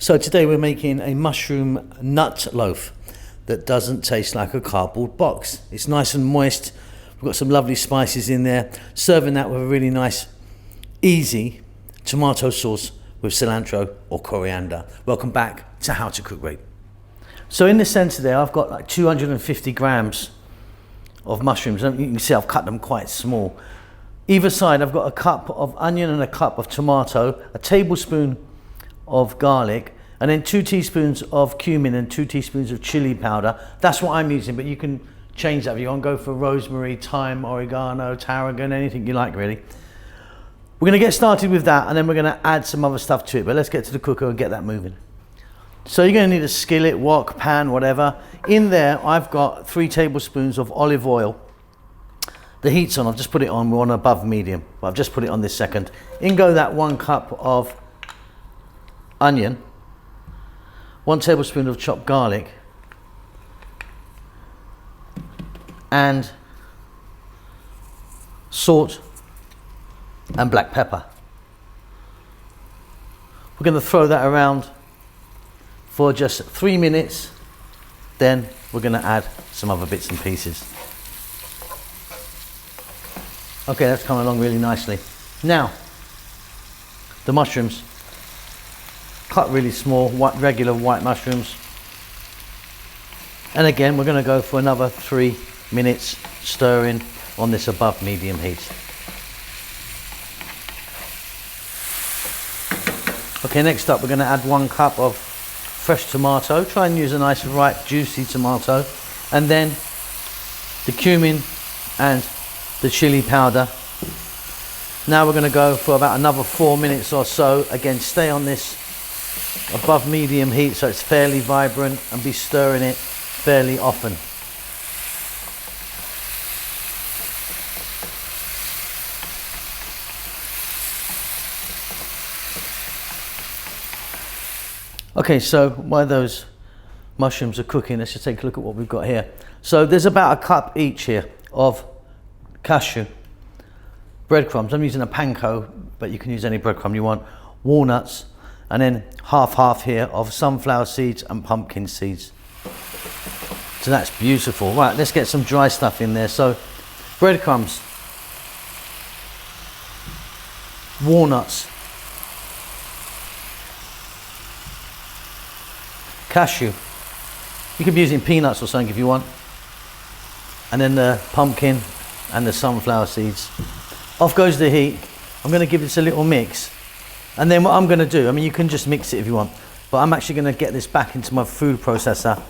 So today we're making a mushroom nut loaf that doesn't taste like a cardboard box. It's nice and moist. We've got some lovely spices in there. Serving that with a really nice, easy tomato sauce with cilantro or coriander. Welcome back to How to Cook Great. So in the center there, I've got like 250 grams of mushrooms. And you can see I've cut them quite small. Either side, I've got a cup of onion and a cup of tomato, a tablespoon of garlic, and then 2 teaspoons of cumin and 2 teaspoons of chili powder. That's what I'm using, but you can change that if you want to go for rosemary, thyme, oregano, tarragon, anything you like really. We're going to get started with that, and then we're going to add some other stuff to it, but let's get to the cooker and get that moving. So you're going to need a skillet, wok, pan, whatever. In there I've got 3 tablespoons of olive oil. The heat's on, I've just put it on, we're on above medium, but I've just put it on this second. In go that 1 cup of onion, 1 tablespoon of chopped garlic, and salt and black pepper. We're going to throw that around for just 3 minutes, then we're going to add some other bits and pieces. Okay, that's coming along really nicely. Now, the mushrooms, cut really small, regular white mushrooms. And again, we're going to go for another 3 minutes stirring on this above medium heat. Okay, next up we're going to add 1 cup of fresh tomato. Try and use a nice ripe juicy tomato, and then the cumin and the chili powder. Now we're going to go for about another 4 minutes or so. Again, stay on this above medium heat so it's fairly vibrant, and be stirring it fairly often. Okay, so while those mushrooms are cooking, let's just take a look at what we've got here. So there's about a cup each here of cashew, breadcrumbs. I'm using a panko, but you can use any breadcrumb you want. Walnuts, and then half here of sunflower seeds and pumpkin seeds. So that's beautiful. Right, let's get some dry stuff in there. So breadcrumbs, walnuts, cashew. You could be using peanuts or something if you want. And then the pumpkin and the sunflower seeds. Off goes the heat. I'm going to give this a little mix. And then what I'm going to do, I mean, you can just mix it if you want, but I'm actually going to get this back into my food processor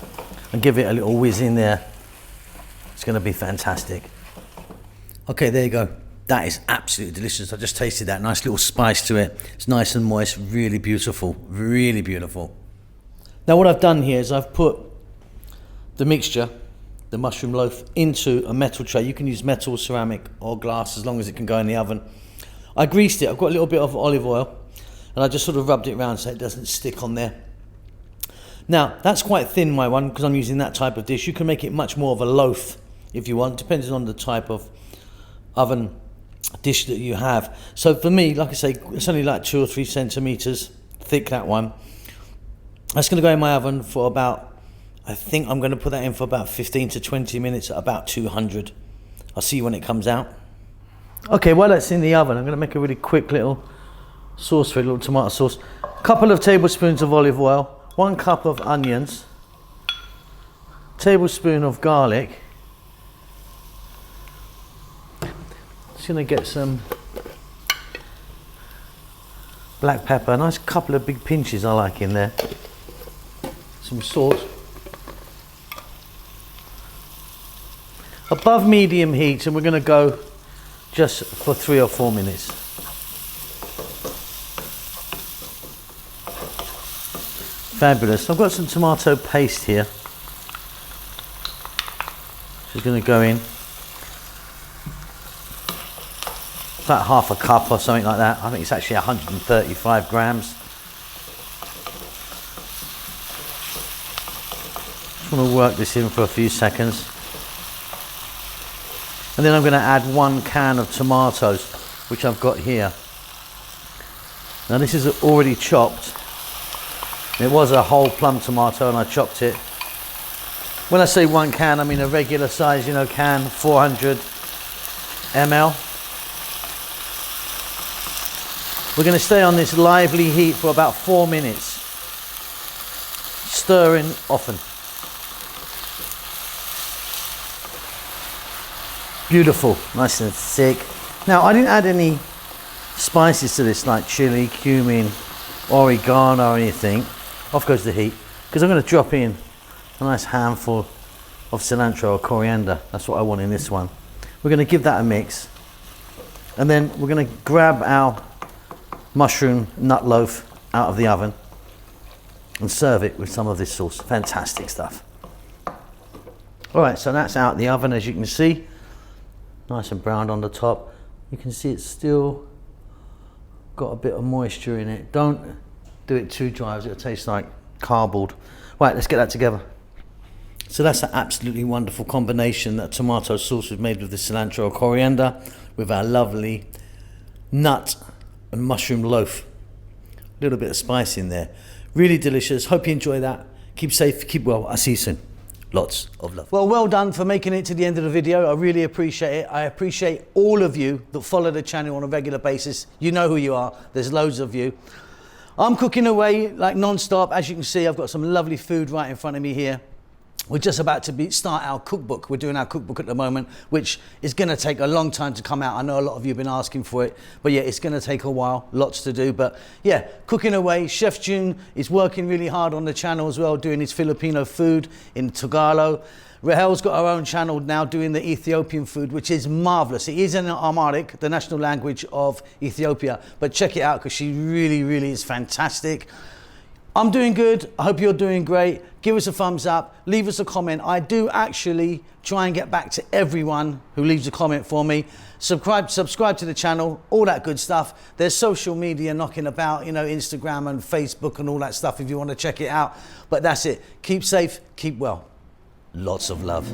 and give it a little whiz in there. It's going to be fantastic. Okay, there you go. That is absolutely delicious. I just tasted that. Nice little spice to it. It's nice and moist, really beautiful, really beautiful. Now what I've done here is I've put the mixture, the mushroom loaf, into a metal tray. You can use metal, ceramic or glass as long as it can go in the oven. I greased it. I've got a little bit of olive oil and I just sort of rubbed it around so it doesn't stick on there. Now that's quite thin, my one, because I'm using that type of dish. You can make it much more of a loaf if you want, depending on the type of oven dish that you have. So for me, like I say, it's only like 2 or 3 centimeters thick, that one. That's going to go in my oven for about, I think I'm going to put that in for about 15 to 20 minutes at about 200. I'll see you when it comes out. Okay, while that's in the oven, I'm going to make a really quick little sauce for it, a little tomato sauce. A couple of tablespoons of olive oil, 1 cup of onions, tablespoon of garlic. Just going to get some black pepper, a nice couple of big pinches I like in there. Some salt. Above medium heat, and we're going to go just for 3 or 4 minutes. Fabulous. I've got some tomato paste here. Just going to go in. About half a cup or something like that. I think it's actually 135 grams. Just want to work this in for a few seconds. And then I'm going to add 1 can of tomatoes, which I've got here. Now this is already chopped. It was a whole plum tomato and I chopped it. When I say 1 can, I mean a regular size, you know, can, 400 ml. We're going to stay on this lively heat for about 4 minutes, stirring often. Beautiful, nice and thick. Now, I didn't add any spices to this like chili, cumin, oregano or anything. Off goes the heat, because I'm going to drop in a nice handful of cilantro or coriander. That's what I want in this one. We're going to give that a mix, and then we're going to grab our mushroom nut loaf out of the oven and serve it with some of this sauce. Fantastic stuff. All right, so that's out the oven, as you can see, nice and browned on the top. You can see it's still got a bit of moisture in it. Don't do it too dry, it'll taste like cardboard. Right, let's get that together. So that's an absolutely wonderful combination, that tomato sauce we've made with the cilantro or coriander with our lovely nut and mushroom loaf. A little bit of spice in there. Really delicious. Hope you enjoy that. Keep safe, keep well. I'll see you soon. Lots of love. Well done for making it to the end of the video. I really appreciate it. I appreciate all of you that follow the channel on a regular basis. You know who you are. There's loads of you. I'm cooking away like non-stop. As you can see, I've got some lovely food right in front of me here. We're just about to start our cookbook. We're doing our cookbook at the moment, which is going to take a long time to come out. I know a lot of you have been asking for it, but yeah, it's going to take a while, lots to do. But yeah, cooking away. Chef June is working really hard on the channel as well, doing his Filipino food in Tagalog. Rahel's got her own channel now doing the Ethiopian food, which is marvelous. It is in Amharic, the national language of Ethiopia, but check it out because she really, really is fantastic. I'm doing good. I hope you're doing great. Give us a thumbs up. Leave us a comment. I do actually try and get back to everyone who leaves a comment for me. Subscribe to the channel, all that good stuff. There's social media knocking about, you know, Instagram and Facebook and all that stuff if you want to check it out. But that's it. Keep safe, keep well. Lots of love.